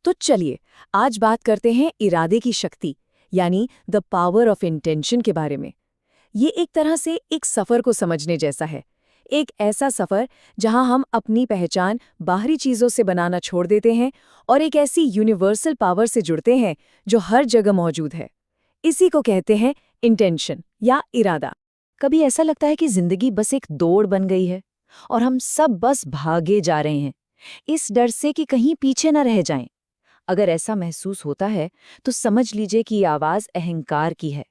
तो चलिए आज बात करते हैं इरादे की शक्ति यानी द पावर ऑफ इंटेंशन के बारे में। ये एक तरह से एक सफर को समझने जैसा है। एक ऐसा सफर जहां हम अपनी पहचान बाहरी चीजों से बनाना छोड़ देते हैं और एक ऐसी यूनिवर्सल पावर से जुड़ते हैं जो हर जगह मौजूद है। इसी को कहते हैं इंटेंशन या इरादा। कभी ऐसा लगता है कि जिंदगी बस एक दौड़ बन गई है और हम सब बस भागे जा रहे हैं, इस डर से कि कहीं पीछे न रह जाएं। अगर ऐसा महसूस होता है तो समझ लीजिए कि ये आवाज अहंकार की है।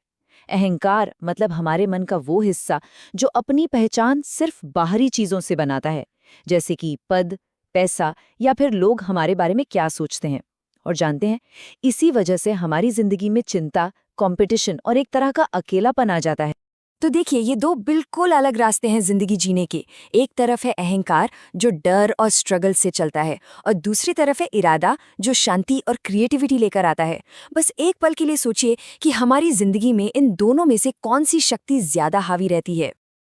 अहंकार मतलब हमारे मन का वो हिस्सा जो अपनी पहचान सिर्फ बाहरी चीजों से बनाता है, जैसे कि पद, पैसा या फिर लोग हमारे बारे में क्या सोचते हैं। और जानते हैं, इसी वजह से हमारी जिंदगी में चिंता, कंपटीशन और एक तरह का अकेलापन आ जाता है। तो देखिए, ये दो बिल्कुल अलग रास्ते हैं जिंदगी जीने के। एक तरफ है अहंकार जो डर और स्ट्रगल से चलता है, और दूसरी तरफ है इरादा जो शांति और क्रिएटिविटी लेकर आता है। बस एक पल के लिए सोचिए कि हमारी जिंदगी में इन दोनों में से कौन सी शक्ति ज्यादा हावी रहती है।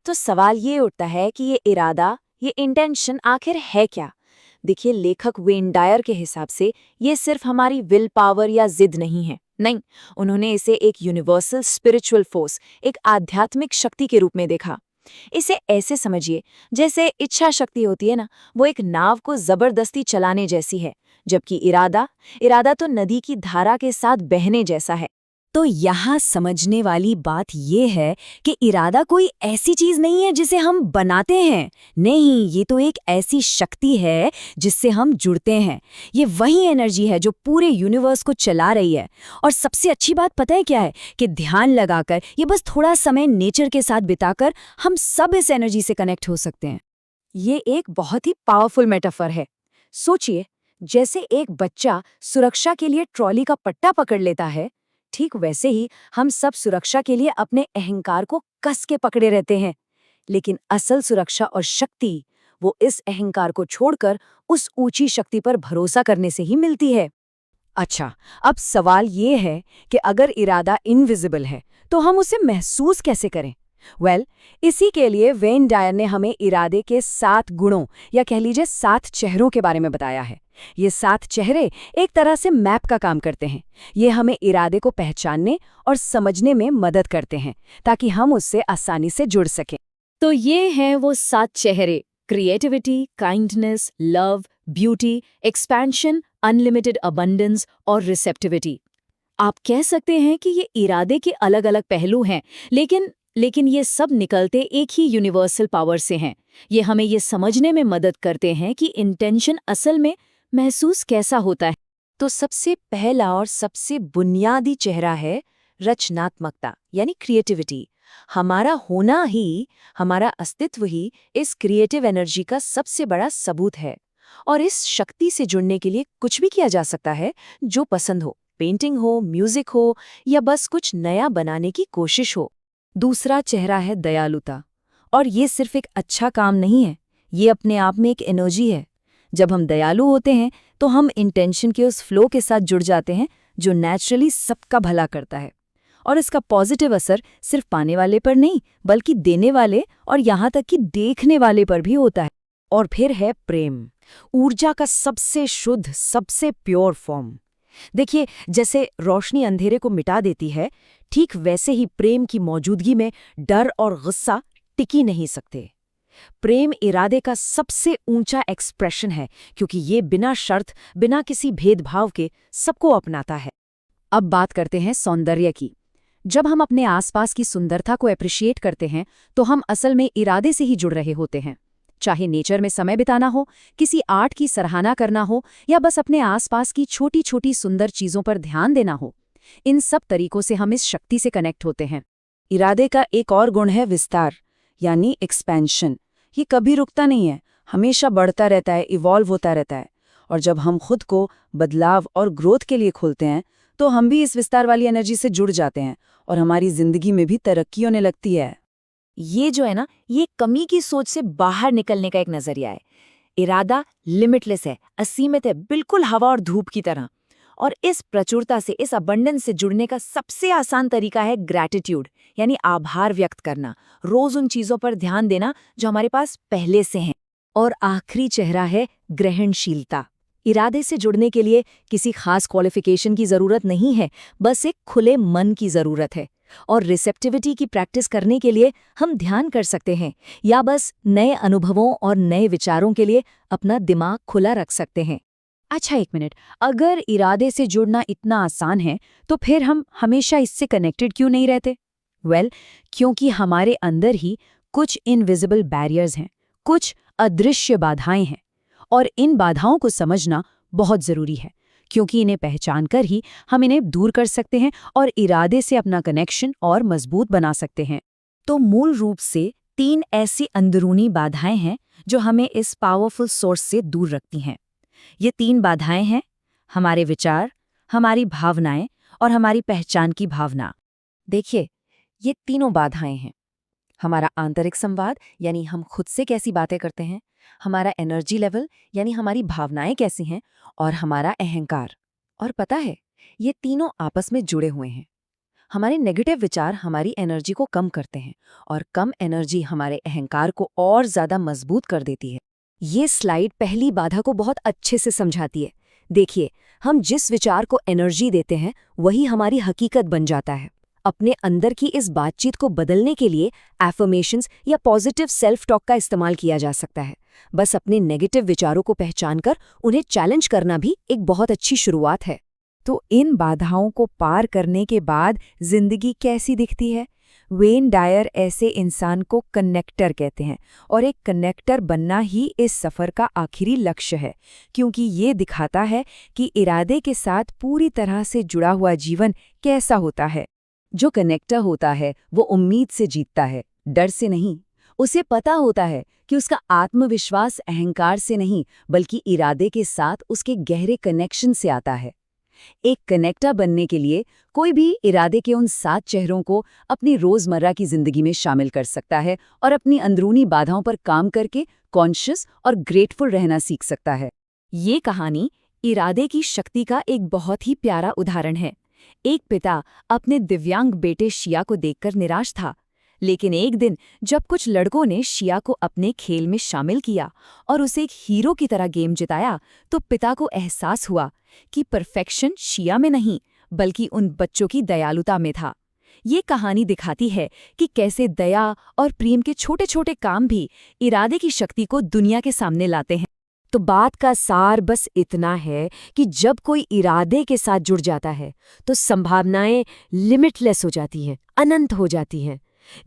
तो सवाल ये उठता है कि ये इरादा, ये इंटेंशन आखिर है क्या। देखिए, लेखक वेन डायर के हिसाब से ये सिर्फ हमारी विल पावर या जिद नहीं है। नहीं, उन्होंने इसे एक यूनिवर्सल स्पिरिचुअल फोर्स, एक आध्यात्मिक शक्ति के रूप में देखा। इसे ऐसे समझिए जैसे इच्छा शक्ति होती है ना, वो एक नाव को जबरदस्ती चलाने जैसी है, जबकि इरादा इरादा तो नदी की धारा के साथ बहने जैसा है। तो यहाँ समझने वाली बात ये है कि इरादा कोई ऐसी चीज नहीं है जिसे हम बनाते हैं। नहीं, ये तो एक ऐसी शक्ति है जिससे हम जुड़ते हैं। ये वही एनर्जी है जो पूरे यूनिवर्स को चला रही है। और सबसे अच्छी बात पता है क्या है कि ध्यान लगाकर, ये बस थोड़ा समय नेचर के साथ बिताकर हम सब इस एनर्जी से कनेक्ट हो सकते हैं। ये एक बहुत ही पावरफुल मेटाफर है। सोचिए, जैसे एक बच्चा सुरक्षा के लिए ट्रॉली का पट्टा पकड़ लेता है, ठीक वैसे ही हम सब सुरक्षा के लिए अपने अहंकार को कस के पकड़े रहते हैं। लेकिन असल सुरक्षा और शक्ति वो इस अहंकार को छोड़कर उस ऊंची शक्ति पर भरोसा करने से ही मिलती है। अच्छा, अब सवाल ये है कि अगर इरादा इनविजिबल है तो हम उसे महसूस कैसे करें। इसी के लिए वेन डायर ने हमें इरादे के 7 गुणों या कह लीजिए 7 चेहरों के बारे में बताया है। ये 7 चेहरे एक तरह से मैप का काम करते हैं। ये हमें इरादे को पहचानने और समझने में मदद करते हैं ताकि हम उससे आसानी से जुड़ सकें। तो ये हैं वो 7 चेहरे: creativity, kindness, love, beauty, expansion, unlimited abundance और रिसेप्टिविटी। आप कह सकते हैं कि ये इरादे के अलग अलग पहलू हैं, लेकिन ये सब निकलते एक ही यूनिवर्सल पावर से हैं। ये हमें ये समझने में मदद करते हैं कि इंटेंशन असल में महसूस कैसा होता है। तो सबसे पहला और सबसे बुनियादी चेहरा है रचनात्मकता यानी क्रिएटिविटी। हमारा होना ही, हमारा अस्तित्व ही इस क्रिएटिव एनर्जी का सबसे बड़ा सबूत है। और इस शक्ति से जुड़ने के लिए कुछ भी किया जा सकता है जो पसंद हो, पेंटिंग हो, म्यूजिक हो या बस कुछ नया बनाने की कोशिश हो। दूसरा चेहरा है दयालुता, और ये सिर्फ एक अच्छा काम नहीं है, ये अपने आप में एक एनर्जी है। जब हम दयालु होते हैं तो हम इंटेंशन के उस फ्लो के साथ जुड़ जाते हैं जो नेचुरली सबका भला करता है। और इसका पॉजिटिव असर सिर्फ पाने वाले पर नहीं, बल्कि देने वाले और यहाँ तक कि देखने वाले पर भी होता है। और फिर है प्रेम, ऊर्जा का सबसे शुद्ध, सबसे प्योर फॉर्म। देखिए, जैसे रोशनी अंधेरे को मिटा देती है, ठीक वैसे ही प्रेम की मौजूदगी में डर और गुस्सा टिकी नहीं सकते। प्रेम इरादे का सबसे ऊंचा एक्सप्रेशन है, क्योंकि ये बिना शर्त, बिना किसी भेदभाव के सबको अपनाता है। अब बात करते हैं सौंदर्य की। जब हम अपने आसपास की सुंदरता को एप्रिशिएट करते हैं तो हम असल में इरादे से ही जुड़ रहे होते हैं। चाहे नेचर में समय बिताना हो, किसी आर्ट की सराहना करना हो या बस अपने आसपास की छोटी छोटी सुंदर चीजों पर ध्यान देना हो, इन सब तरीकों से हम इस शक्ति से कनेक्ट होते हैं। इरादे का एक और गुण है विस्तार यानी एक्सपेंशन। ये कभी रुकता नहीं है, हमेशा बढ़ता रहता है, इवॉल्व होता रहता है। और जब हम खुद को बदलाव और ग्रोथ के लिए खोलते हैं तो हम भी इस विस्तार वाली एनर्जी से जुड़ जाते हैं और हमारी जिंदगी में भी तरक्की होने लगती है। ये जो है ना, ये कमी की सोच से बाहर निकलने का एक नजरिया है। इरादा लिमिटलेस है, असीमित है, बिल्कुल हवा और धूप की तरह। और इस प्रचुरता से, इस अबंडेंस से जुड़ने का सबसे आसान तरीका है ग्रैटिट्यूड यानी आभार व्यक्त करना, रोज उन चीजों पर ध्यान देना जो हमारे पास पहले से हैं। और आखिरी चेहरा है ग्रहणशीलता। इरादे से जुड़ने के लिए किसी खास क्वालिफिकेशन की ज़रूरत नहीं है, बस एक खुले मन की ज़रूरत है। और रिसेप्टिविटी की प्रैक्टिस करने के लिए हम ध्यान कर सकते हैं या बस नए अनुभवों और नए विचारों के लिए अपना दिमाग खुला रख सकते हैं। अच्छा, एक मिनट। अगर इरादे से जुड़ना इतना आसान है, तो फिर हम हमेशा इससे कनेक्टेड क्यों नहीं रहते? क्योंकि हमारे अंदर ही कुछ इनविजिबल बैरियर्स हैं, कुछ अदृश्य बाधाएं हैं। और इन बाधाओं को समझना बहुत ज़रूरी है, क्योंकि इन्हें पहचान कर ही हम इन्हें दूर कर सकते हैं और इरादे से अपना कनेक्शन और मजबूत बना सकते हैं। तो मूल रूप से 3 ऐसी अंदरूनी बाधाएं हैं जो हमें इस पावरफुल सोर्स से दूर रखती हैं। ये 3 बाधाएं हैं: हमारे विचार, हमारी भावनाएं और हमारी पहचान की भावना। देखिए, ये तीनों बाधाएं हैं। हमारा आंतरिक संवाद यानी हम खुद से कैसी बातें करते हैं, हमारा एनर्जी लेवल यानी हमारी भावनाएं कैसी हैं, और हमारा अहंकार। और पता है, ये तीनों आपस में जुड़े हुए हैं। हमारे नेगेटिव विचार हमारी एनर्जी को कम करते हैं और कम एनर्जी हमारे अहंकार को और ज़्यादा मजबूत कर देती है। ये स्लाइड पहली बाधा को बहुत अच्छे से समझाती है। देखिए, हम जिस विचार को एनर्जी देते हैं वही हमारी हकीकत बन जाता है। अपने अंदर की इस बातचीत को बदलने के लिए एफर्मेशंस या पॉजिटिव सेल्फ टॉक का इस्तेमाल किया जा सकता है। बस अपने नेगेटिव विचारों को पहचानकर उन्हें चैलेंज करना भी एक बहुत अच्छी शुरुआत है। तो इन बाधाओं को पार करने के बाद जिंदगी कैसी दिखती है? वेन डायर ऐसे इंसान को कनेक्टर कहते हैं, और एक कनेक्टर बनना ही इस सफ़र का आखिरी लक्ष्य है, क्योंकि ये दिखाता है कि इरादे के साथ पूरी तरह से जुड़ा हुआ जीवन कैसा होता है। जो कनेक्टर होता है वो उम्मीद से जीतता है, डर से नहीं। उसे पता होता है कि उसका आत्मविश्वास अहंकार से नहीं बल्कि इरादे के साथ उसके गहरे कनेक्शन से आता है। एक कनेक्टर बनने के लिए कोई भी इरादे के उन 7 चेहरों को अपनी रोजमर्रा की जिंदगी में शामिल कर सकता है और अपनी अंदरूनी बाधाओं पर काम करके कॉन्शियस और ग्रेटफुल रहना सीख सकता है। ये कहानी इरादे की शक्ति का एक बहुत ही प्यारा उदाहरण है। एक पिता अपने दिव्यांग बेटे शिया को देखकर निराश था, लेकिन एक दिन जब कुछ लड़कों ने शिया को अपने खेल में शामिल किया और उसे एक हीरो की तरह गेम जिताया, तो पिता को एहसास हुआ कि परफेक्शन शिया में नहीं बल्कि उन बच्चों की दयालुता में था। ये कहानी दिखाती है कि कैसे दया और प्रेम के छोटे छोटे काम भी इरादे की शक्ति को दुनिया के सामने लाते हैं। तो बात का सार बस इतना है कि जब कोई इरादे के साथ जुड़ जाता है तो संभावनाएं लिमिटलेस हो जाती हैं, अनंत हो जाती हैं।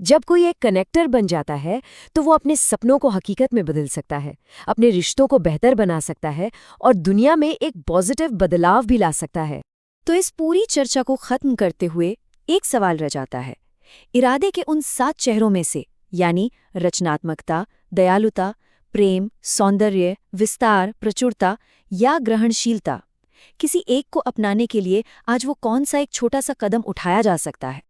जब कोई एक कनेक्टर बन जाता है तो वो अपने सपनों को हकीकत में बदल सकता है, अपने रिश्तों को बेहतर बना सकता है और दुनिया में एक पॉजिटिव बदलाव भी ला सकता है। तो इस पूरी चर्चा को खत्म करते हुए एक सवाल रह जाता है, इरादे के उन 7 चेहरों में से यानी रचनात्मकता, दयालुता, प्रेम, सौंदर्य, विस्तार, प्रचुरता या ग्रहणशीलता, किसी एक को अपनाने के लिए आज वो कौन सा एक छोटा सा कदम उठाया जा सकता है?